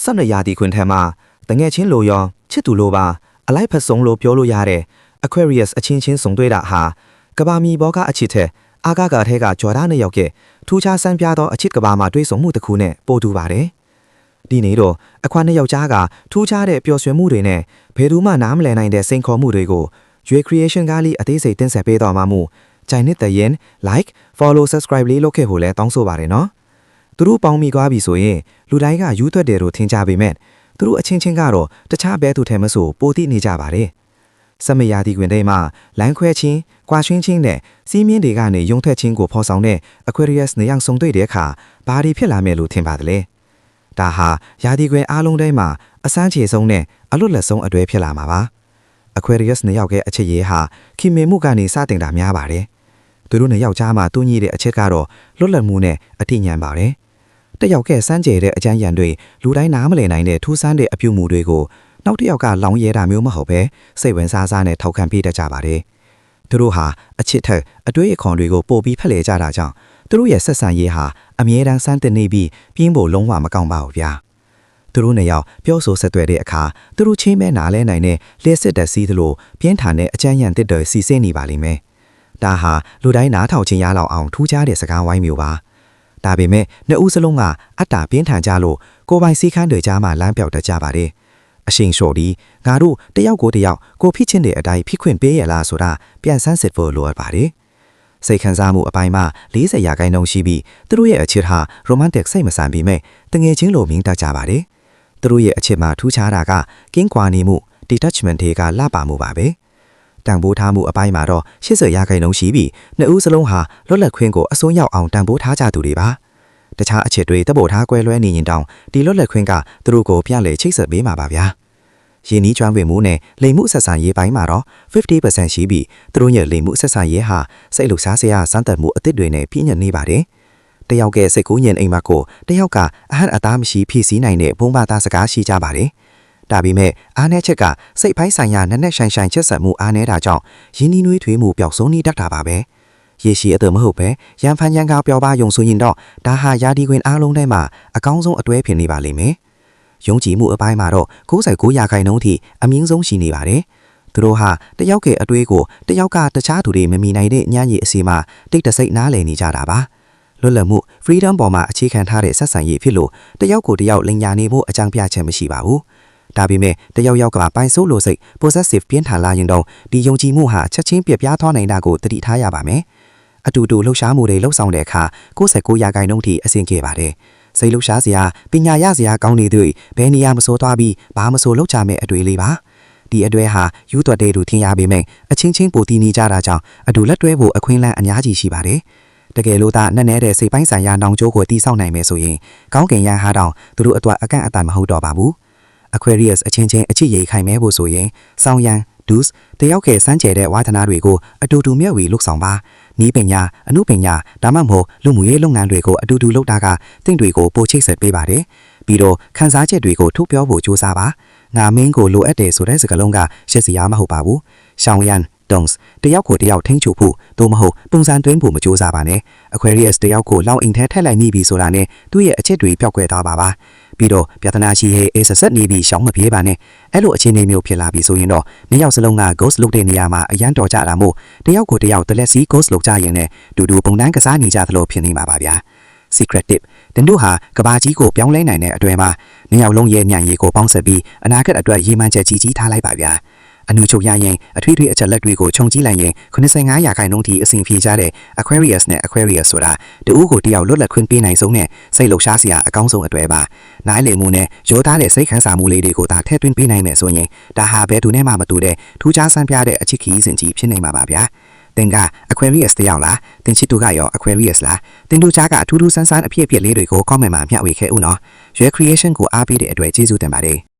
စနရာဒီခွင်ထဲမှာတငယ်ချင်းလိုရောချစ်သူလိုပါအလိုက်ဖက်ဆုံးလို့ပြောလို့ရတဲ့ Aquarius အချင်းစုံတွေ့တာဟာကဘာမီဘောကအချစ်တဲ့အာဂါထဲကဂျော်ဒါနဲ့ရောက်ခဲ့ထူးခြားဆန်းပြသောအချစ်ကဘာမှာတွေ့ဆုံမှုတစ်ခုနဲ့ပို့တူပါတယ်ဒီနေ့တော့အခွာနှစ်ယောက်ကြားကထူးခြားတဲ့ပျော်ရွှင်မှုတွေနဲ့ဘယ်သူမှနားမလည်နိုင်တဲ့စိန်ခေါ်မှုတွေကိုရွေ creation ကလေးအသေးစိတ်တင်ဆက်ပေးတော်မှာမို့ကြိုင်နှစ်တဲ့ရင် like follow subscribe လေးလုပ်ခဲ့ဖို့လဲတောင်းဆိုပါတယ်နော်သူတို့ပေါင်းမိသွားပြီဆိုရင်လူတိုင်းကယူသွက်တယ်လို့ထင်ကြပေမဲ့သူတို့အချင်းကတော့တခြားဘဲသူထဲမဆိုပိုတိနေကြပါတယ်စမယာဒီကွင်ထဲမှာလိုင်းခွဲချင်း၊ကွာရွှင်းချင်းနဲ့စီးမြင့်တွေကနေယုံထွက်ချင်းကိုဖော်ဆောင်တဲ့ Aquarius နေရာစုံတွေ့တဲ့အခါဘာတွေဖြစ်လာမယ်လို့ထင်ပါတယ်လဲ။ဒါဟာယာဒီကွင်အားလုံးထဲမှာအစမ်းချေဆုံးနဲ့အလွတ်လက်ဆုံးအတွဲဖြစ်လာမှာပါ။ Aquarius နေရောက်တဲ့အချစ်ရေးဟာခင်မင်မှုကနေစတင်တာများပါတယ်။သူတို့နေရောက်ကြားမှာတူးညီတဲ့အချစ်ကတော့လွတ်လပ်မှုနဲ့အထိညံပါတယ်။တယောက်ကစမ်းကြဲတဲ့အကြမ်းရံတွေလူတိုင်းနားမလည်နိုင်တဲ့ထူးဆန်းတဲ့အပြုမှုတွေကိုနောက်တစ်ယောက်ကလောင်ရဲတာမျိုးမဟုတ်ပဲစိတ်ဝင်စားစားနဲ့ထောက်ခံပေးတတ်ကြပါတယ်။သူတို့ဟာအချစ်ထက်အတွေးအခေါ်တွေကိုပို့ပြီးဖက်လေကြတာကြောင့်သူတို့ရဲ့ဆက်ဆံရေးဟာအမြဲတမ်းစမ်းတင်နေပြီးပြင်းဖို့လုံးဝမကောင်းပါဘူးဗျာ။သူတို့နဲ့ရောက်ပြောဆိုဆက်သွယ်တဲ့အခါသူတို့ချင်းမဲနားလဲနိုင်တဲ့လျှက်စစ်တဲ့စီးသလိုပြင်းထန်တဲ့အကြမ်းရံတစ်တွေစီစစ်နေပါလိမ့်မယ်။ဒါဟာလူတိုင်းနားထောင်ခြင်းရလောက်အောင်ထူးခြားတဲ့စကားဝိုင်းမျိုးပါ။ဒါပေမဲ့နှစ်ဦးစလုံးကအတ္တပြင်းထန်ကြလို့ကိုယ်ပိုင်စီးခန်းတွေကြားမှာလမ်းပြောက်တတ်ကြပါတယ်။အရှိန်လျှော်ဒီငါတို့တယောက်ကိုကိုဖိချင်းတဲ့အတိုင်းဖိခွင့်ပေးရလားဆိုတာပြန်ဆန်းစစ်ဖို့လိုအပ်ပါတယ်။စိတ်ခံစားမှုအပိုင်းမှာ40%ရှိပြီးသူတို့ရဲ့အချစ်ဟာ romantic စိတ်မဆန်ပေမဲ့တငယ်ချင်းလိုမြင်တတ်ကြပါတယ်။သူတို့ရဲ့အချစ်မှာထူးခြားတာကကင်းကွာနေမှု detachment တွေကလှပမှုပါပဲ။တန်ဖိုးထားမှုအပိုင်းမှာတော့80%ရှိပြီးနှစ်ဦးစလုံးဟာလွတ်လပ်ခွင့်ကိုအစွန်းရောက်အောင်တန်ဖိုးထားကြသူတွေပါ။တခြားအချစ်တွေတပို့ထားကွဲလွဲနေရင်တောင်ဒီလွတ်လပ်ခွင့်ကသူတို့ကိုပြလေချိတ်ဆက်ပေးမှာပါဗျာ။ယင်းဤကျွမ်းဝင်မှုနဲ့လိမ်မှုဆက်ဆံရေးပိုင်းမှာတော့ 50% ရှိပြီးသူတို့ရဲ့လိမ်မှုဆက်ဆံရေးဟာစိတ်လှုပ်ရှားစရာစမ်းသပ်မှုအသစ်တွေနဲ့ပြည့်ညတ်နေပါတယ်။တယောက်ကစိတ်ကူးညင်အိမ်မှာကိုတယောက်ကအဟန့်အသားမရှိဖြည့်ဆည်းနိုင်တဲ့ဘုံဘာသာစကားရှိကြပါတယ်။ဒါပေမဲ့အားနည်းချက်ကစိတ်ပိုင်းဆိုင်ရာနက်နက်ရှိုင်ချက်ဆက်မှုအားနည်းတာကြောင့်ယင်းဤနွေးထွေးမှုပျောက်ဆုံးနေတတ်တာပါပဲ။ရေရှည်အတမဟုတ်ပဲရန်ဖန်ရန်ကားပျော်ပါယုံဆိုရင်တော့ဒါဟာယာဒီကွင်အားလုံးထဲမှာအကောင်းဆုံးအတွဲဖြစ်နေပါလိမ့်မယ်။ယုံကြည်မှုအပိုင်းမှာတော့99%ထိအမြင့်ဆုံးရှိနေပါတယ်။သူတို့ဟာတယောက်ရဲ့အတွေးကိုတယောက်ကတခြားသူတွေမမီနိုင်တဲ့ညံ့ရည်အစီမှာတိတ်တဆိတ်နားလည်နေကြတာပါ။လွတ်လပ်မှု freedom ပေါ်မှာအခြေခံထားတဲ့ဆက်ဆံရေးဖြစ်လို့တယောက်ကိုတယောက်လိန်ညာနေဖို့အကြောင်းပြချက်မရှိပါဘူး။ဒါပေမဲ့တယောက်ကပိုင်ဆိုးလို့စိတ် possessive ပြင်းထန်လာရင်တော့ဒီယုံကြည်မှုဟာချက်ချင်းပြပြသွားနိုင်တာကိုသတိထားရပါမယ်။အတူတူလှုပ်ရှားမှုတွေလှုပ်ဆောင်တဲ့အခါ99%ထိအဆင့်ခဲ့ပါတယ်။စိတ်လှုပ်ရှားစရာပညာရစရာကောင်းနေသူဘယ်နေရာမဆိုသွားပြီးဘာမဆိုလှုပ်ချမဲ့အတွေ့လေးပါဒီအတွဲဟာယူသွက်တဲ့သူထင်ရပေမဲ့အချင်းပိုတီနေကြတာကြောင့်အတူလက်တွဲဖို့အခွင့်အလမ်းအများကြီးရှိပါတယ်တကယ်လို့သာနက်နဲတဲ့စိတ်ပိုင်းဆိုင်ရာနောင်ကျိုးကိုတီးဆောက်နိုင်မယ်ဆိုရင်ကောင်းကင်ရန်ဟာတောင်သူတို့အတွက်အကန့်အသတ်မဟုတ်တော့ပါဘူး Aquarius အချင်းအချစ်ရိတ်ခိုင်မဲဖို့ဆိုရင်ဆောင်းရန် Deuce တယောက်ရဲ့စမ်းကြဲတဲ့ဝါသနာတွေကိုအတူတူမျှဝေလှုပ်ဆောင်ပါနီးပညာအနုပညာဒါမှမဟုတ်လူမှုရေးလုပ်ငန်းတွေကိုအတူတူလုပ်တာကတင့်တွေကိုပိုချိတ်ဆက်ပေးပါတယ်ပြီးတော့ခန်းစားချက်တွေကိုထုတ်ပြောဖို့ကြိုးစားပါငါမင်းကိုလိုအပ်တယ်ဆိုတဲ့စကားလုံးကရှက်စရာမဟုတ်ပါဘူးရှောင်းရန် Don'ts တယောက်ကိုတယောက်ထိန်းချုပ်ဖို့သို့မဟုတ်ပုံစံတွင်းဖို့မကြိုးစားပါနဲ့ Aquarius တယောက်ကိုလောင်အိမ်ထဲထက်လိုက်မိပြီဆိုတာနဲ့သူ့ရဲ့အချက်တွေပျောက်ကွယ်သွားပါပြီးတော့ပြဿနာရှိဟဲအေးဆက်နေပြီးရှောင်းမပြေးပါနဲ့အဲ့လိုအခြေအနေမျိုးဖြစ်လာပြီဆိုရင်တော့နှစ်ယောက်စလုံးက ghost လုပ်တဲ့နေရာမှာအရန်တော်ကြတာမို့တယောက်ကိုတယောက်တလက်စီ ghost လုပ်ကြရင်လည်းတူပုံတန်းကစားနေကြသလိုဖြစ်နေမှာပါဗျာ secret tip တင်တို့ဟာကဘာကြီးကိုပြောင်းလဲနိုင်တဲ့အတွေ့မှာနှစ်ယောက်လုံးရဲ့ညံ့ရည်ကိုပေါင်းဆက်ပြီးအနာဂတ်အတွက်ရည်မှန်းချက်ကြီးထားလိုက်ပါဗျာအနုချုပ်ရရင်အထွေထွေအချက်လက်တွေကိုခြုံကြည့်လိုက်ရင်95%ထိအဆင်ပြေကြတဲ့ Aquarius နဲ့ Aquarius ဆိုတာတူဦးကိုတယောက်လွတ်လပ်ခွင့်ပေးနိုင်ဆုံးနဲ့စိတ်လှုပ်ရှားစရာအကောင်းဆုံးအတွဲပါနားလည်မှုနဲ့ရိုးသားတဲ့စိတ်ခံစားမှုလေးတွေကိုသာထည့်သွင်းပေးနိုင်မယ်ဆိုရင်ဒါဟာဘယ်သူနဲ့မှမတူတဲ့ထူးခြားဆန်းပြတဲ့အချစ်ခရီးစဉ်ကြီးဖြစ်နေမှာပါဗျာသင်က Aquarius တယောက်လားသင်ချစ်သူကရော Aquarius လားသင်တို့ကြားကအထူးဆန်းဆန်းအဖြစ်လေးတွေကို comment မှာမျှဝေခဲ့ဦးနော်ရွေး creation ကိုအားပေးတဲ့အတွက်ကျေးဇူးတင်ပါတယ်